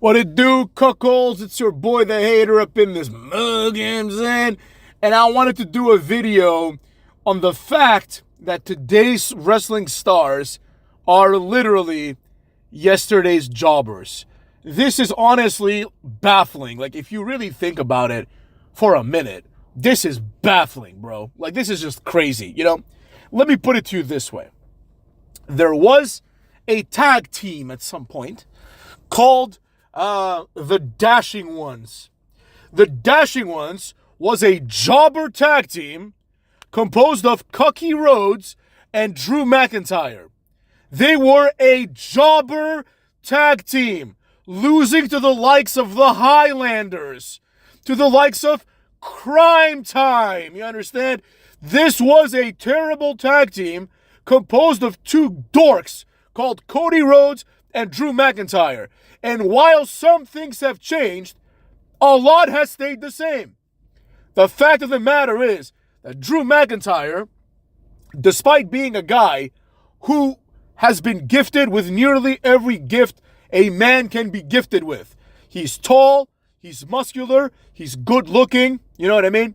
What it do, cuckolds? It's your boy the hater up in this mug, you know what I'm saying? And I wanted to do a video on the fact that today's wrestling stars are literally yesterday's jobbers. This is honestly baffling. Like, if you really think about it for a minute, this is baffling, bro. Like, this is just crazy, you know? Let me put it to you this way. There was a tag team at some point called the Dashing Ones. The Dashing Ones was a jobber tag team composed of Cody Rhodes and Drew McIntyre. They were a jobber tag team, losing to the likes of the Highlanders, to the likes of Crime Time. You understand? This was a terrible tag team composed of two dorks called Cody Rhodes and Drew McIntyre. And while some things have changed, a lot has stayed the same. The fact of the matter is that Drew McIntyre, despite being a guy who has been gifted with nearly every gift a man can be gifted with. He's tall, he's muscular, he's good looking, you know what I mean?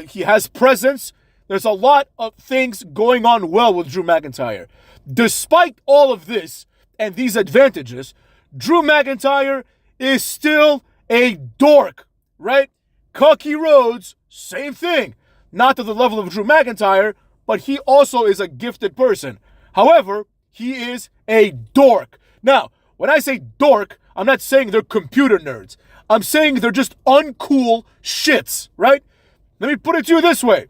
He has presence. There's a lot of things going on well with Drew McIntyre. Despite all of this and these advantages, Drew McIntyre is still a dork, right? Cody Rhodes, same thing. Not to the level of Drew McIntyre, but he also is a gifted person. However, he is a dork. Now, when I say dork, I'm not saying they're computer nerds. I'm saying they're just uncool shits, right? Let me put it to you this way.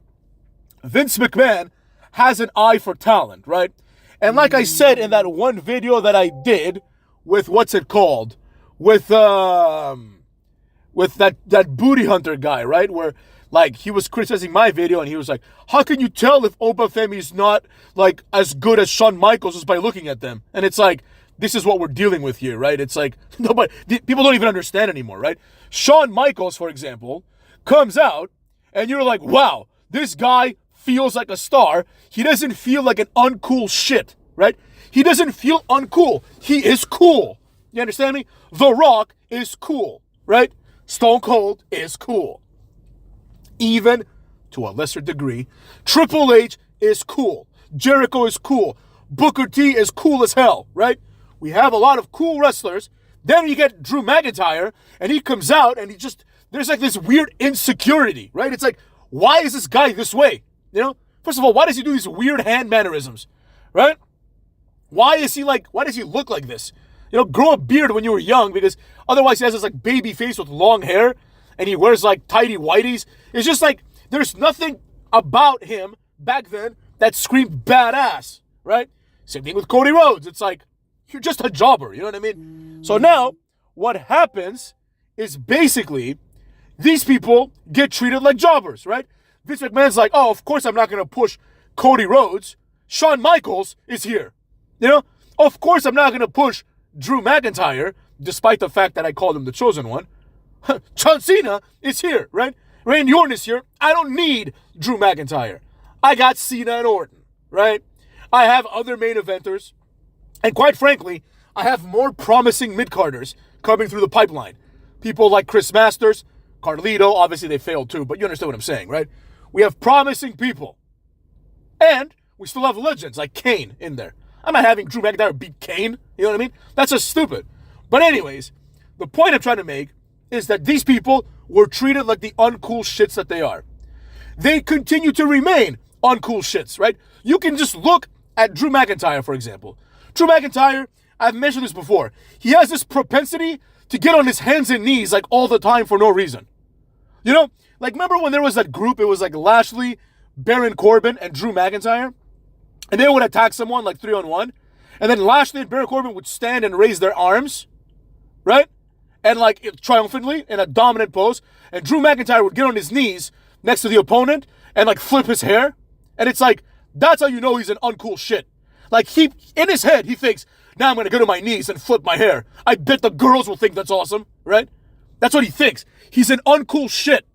Vince McMahon has an eye for talent, right? And like I said in that one video that I did with what's it called? With that booty hunter guy, right? Where like he was criticizing my video and he was like, how can you tell if Obafemi is not like as good as Shawn Michaels just by looking at them? And it's like, this is what we're dealing with here, right? It's like, nobody, people don't even understand anymore, right? Shawn Michaels, for example, comes out and you're like, wow, this guy feels like a star. He doesn't feel like an uncool shit, right? He doesn't feel uncool. He is cool. You understand me? The Rock is cool, right? Stone Cold is cool. Even, to a lesser degree, Triple H is cool. Jericho is cool. Booker T is cool as hell, right? We have a lot of cool wrestlers. Then you get Drew McIntyre, and he comes out, and there's like this weird insecurity, right? It's like, why is this guy this way? You know? First of all, why does he do these weird hand mannerisms, right? Why does he look like this? You know, grow a beard when you were young, because otherwise he has this like baby face with long hair, and he wears like tidy whities. It's just like, there's nothing about him back then that screamed badass, right? Same thing with Cody Rhodes. It's like, you're just a jobber, you know what I mean? So now, what happens is basically, these people get treated like jobbers, right? Vince McMahon's like, oh, of course I'm not going to push Cody Rhodes. Shawn Michaels is here. You know? Of course I'm not going to push Drew McIntyre, despite the fact that I called him the chosen one. John Cena is here, right? Randy Orton is here. I don't need Drew McIntyre. I got Cena and Orton, right? I have other main eventers. And quite frankly, I have more promising mid-carders coming through the pipeline. People like Chris Masters, Carlito, obviously they failed too, but you understand what I'm saying, right? We have promising people. And we still have legends like Kane in there. I'm not having Drew McIntyre beat Kane, you know what I mean? That's just stupid. But anyways, the point I'm trying to make is that these people were treated like the uncool shits that they are. They continue to remain uncool shits, right? You can just look at Drew McIntyre, for example. Drew McIntyre, I've mentioned this before. He has this propensity to get on his hands and knees like all the time for no reason. You know, like remember when there was that group, it was like Lashley, Baron Corbin, and Drew McIntyre? And they would attack someone like 3-on-1. And then Lashley and Baron Corbin would stand and raise their arms, right? And like triumphantly in a dominant pose. And Drew McIntyre would get on his knees next to the opponent and like flip his hair. And it's like, that's how you know he's an uncool shit. Like in his head, he thinks, now I'm going to go to my knees and flip my hair. I bet the girls will think that's awesome, right? That's what he thinks. He's an uncool shit.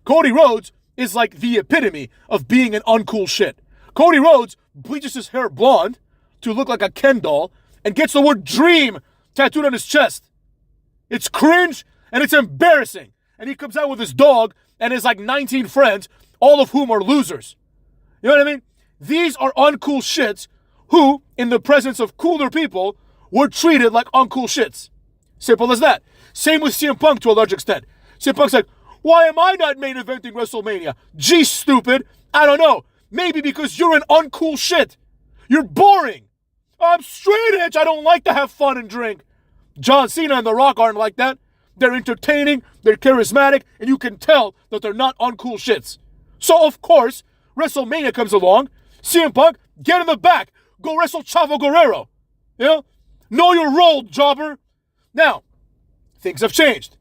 Cody Rhodes is like the epitome of being an uncool shit. Cody Rhodes bleaches his hair blonde to look like a Ken doll and gets the word dream tattooed on his chest. It's cringe and it's embarrassing. And he comes out with his dog and his like 19 friends, all of whom are losers. You know what I mean? These are uncool shits who, in the presence of cooler people, were treated like uncool shits. Simple as that. Same with CM Punk to a large extent. CM Punk's like, why am I not main eventing WrestleMania? Gee, stupid. I don't know. Maybe because you're an uncool shit. You're boring. I'm straight edge. I don't like to have fun and drink. John Cena and The Rock aren't like that. They're entertaining, they're charismatic, and you can tell that they're not uncool shits. So, of course, WrestleMania comes along. CM Punk, get in the back. Go wrestle Chavo Guerrero. You know your role, jobber. Now, things have changed.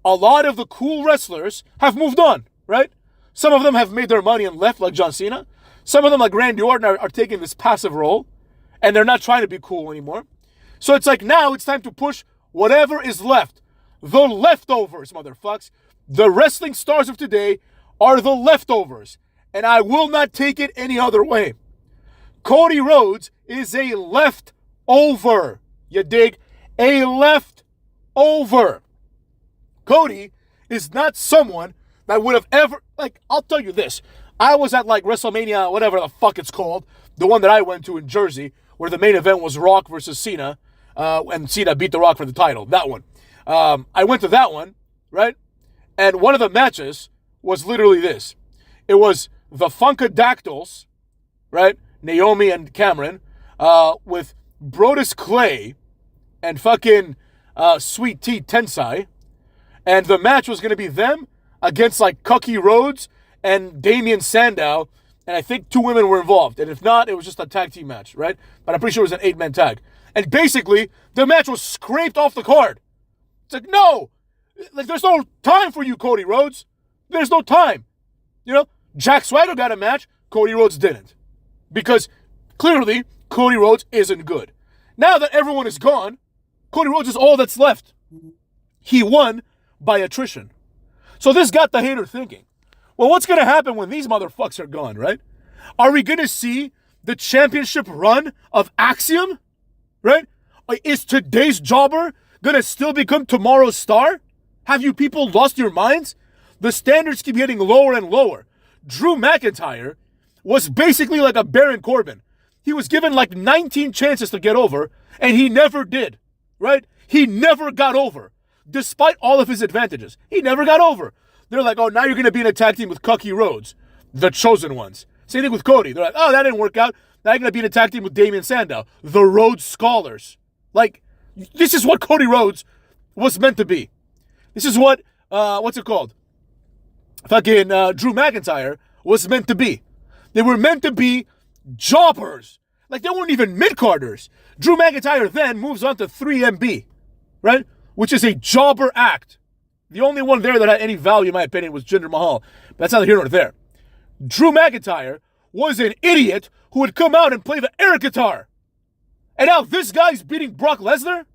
A lot of the cool wrestlers have moved on, right? Some of them have made their money and left, like John Cena. Some of them, like Randy Orton, are taking this passive role, and they're not trying to be cool anymore. So it's like now it's time to push whatever is left. The leftovers, motherfucks. The wrestling stars of today are the leftovers, and I will not take it any other way. Cody Rhodes is a leftover. You dig? A leftover. Cody is not someone that would have ever, like, I'll tell you this. I was at, like, WrestleMania, whatever the fuck it's called, the one that I went to in Jersey, where the main event was Rock versus Cena, and Cena beat The Rock for the title. That one. I went to that one, right? And one of the matches was literally this. It was the Funkadactyls, right? Naomi and Cameron, with Brodus Clay and fucking Sweet Tea Tensai. And the match was going to be them against like Cody Rhodes and Damian Sandow. And I think 2 women were involved. And if not, it was just a tag team match, right? But I'm pretty sure it was an 8-man tag. And basically, the match was scraped off the card. It's like, no! Like, there's no time for you, Cody Rhodes. There's no time. You know, Jack Swagger got a match, Cody Rhodes didn't. Because, clearly, Cody Rhodes isn't good. Now that everyone is gone, Cody Rhodes is all that's left. He won by attrition. So this got the hater thinking, well, what's going to happen when these motherfuckers are gone, right? Are we going to see the championship run of Axiom? Right? Is today's jobber going to still become tomorrow's star? Have you people lost your minds? The standards keep getting lower and lower. Drew McIntyre was basically like a Baron Corbin. He was given like 19 chances to get over, and he never did, right? He never got over, despite all of his advantages. He never got over. They're like, oh, now you're going to be in a tag team with Cody Rhodes, the chosen ones. Same thing with Cody. They're like, oh, that didn't work out. Now you're going to be in a tag team with Damian Sandow, the Rhodes Scholars. Like, this is what Cody Rhodes was meant to be. This is what, what's it called? Fucking Drew McIntyre was meant to be. They were meant to be jobbers. Like, they weren't even mid-carders. Drew McIntyre then moves on to 3MB, right? Which is a jobber act. The only one there that had any value, in my opinion, was Jinder Mahal. But that's neither here nor there. Drew McIntyre was an idiot who would come out and play the air guitar. And now this guy's beating Brock Lesnar?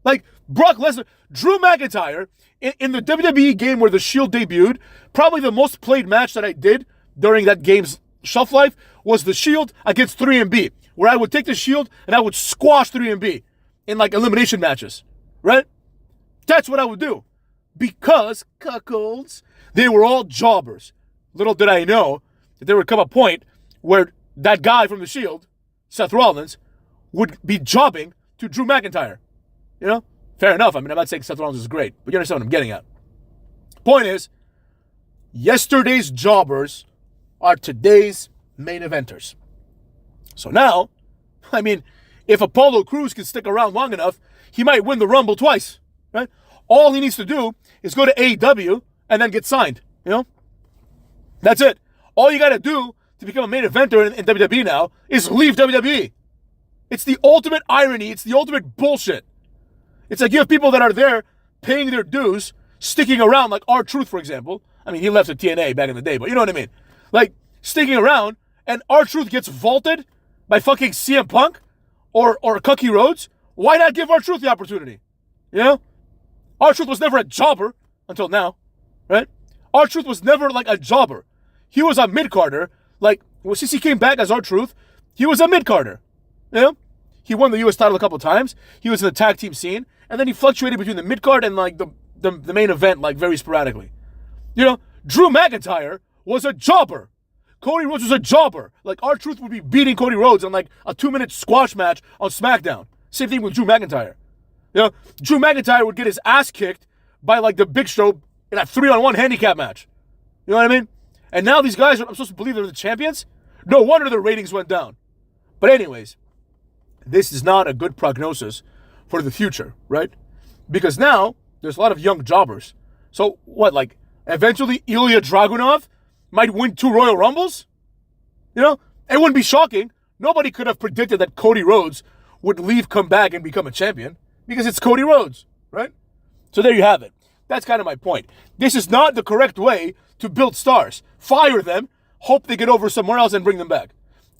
Like, Brock Lesnar, Drew McIntyre, in the WWE game where the Shield debuted, probably the most played match that I did during that game's shelf life was the Shield against 3MB, where I would take the Shield and I would squash 3MB in, like, elimination matches, right? That's what I would do. Because, cuckolds, they were all jobbers. Little did I know that there would come a point where that guy from the Shield, Seth Rollins, would be jobbing to Drew McIntyre. You know? Fair enough. I mean, I'm not saying Seth Rollins is great, but you understand what I'm getting at. Point is, yesterday's jobbers are today's main eventers. So now, I mean, if Apollo Crews can stick around long enough, he might win the Rumble twice, right? All he needs to do is go to AEW and then get signed, you know? That's it. All you got to do to become a main eventer in WWE now is leave WWE. It's the ultimate irony. It's the ultimate bullshit. It's like you have people that are there paying their dues, sticking around, like R-Truth, for example. I mean, he left at TNA back in the day, but you know what I mean? Like, sticking around, and R-Truth gets vaulted by fucking CM Punk or Cody Rhodes. Why not give R-Truth the opportunity? You know? R-Truth was never a jobber until now, right? R-Truth was never like a jobber. He was a mid-carder. Like, since he came back as R-Truth, he was a mid-carder. You know? He won the U.S. title a couple times. He was in the tag team scene. and then he fluctuated between the mid card and like the main event, like very sporadically. You know, Drew McIntyre was a jobber. Cody Rhodes was a jobber. Like, R-Truth would be beating Cody Rhodes on like a 2-minute squash match on SmackDown. Same thing with Drew McIntyre. You know, Drew McIntyre would get his ass kicked by like the Big Show in a 3-on-1 handicap match. You know what I mean? And now these guys, I'm supposed to believe they're the champions? No wonder their ratings went down. But anyways, this is not a good prognosis for the future, right? Because now there's a lot of young jobbers. So what, like, eventually Ilya Dragunov might win 2 Royal Rumbles? You know, it wouldn't be shocking. Nobody could have predicted that Cody Rhodes would leave, come back, and become a champion because it's Cody Rhodes, right? So there you have it. That's kind of my point. This is not the correct way to build stars. Fire them, hope they get over somewhere else, and bring them back.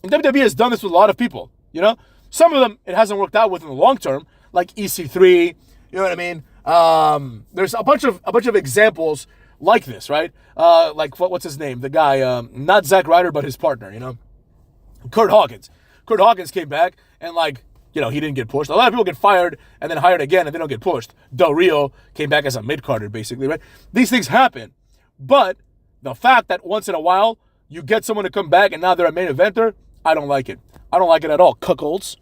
And WWE has done this with a lot of people, you know? Some of them it hasn't worked out with in the long term, like EC3, you know what I mean? There's a bunch of examples like this, right? Like, what's his name? The guy, not Zack Ryder, but his partner, you know? Kurt Hawkins. Kurt Hawkins came back, and like, you know, he didn't get pushed. A lot of people get fired and then hired again, and they don't get pushed. Del Rio came back as a mid-carder, basically, right? These things happen. But the fact that once in a while, you get someone to come back, and now they're a main eventer, I don't like it. I don't like it at all. Cuckolds.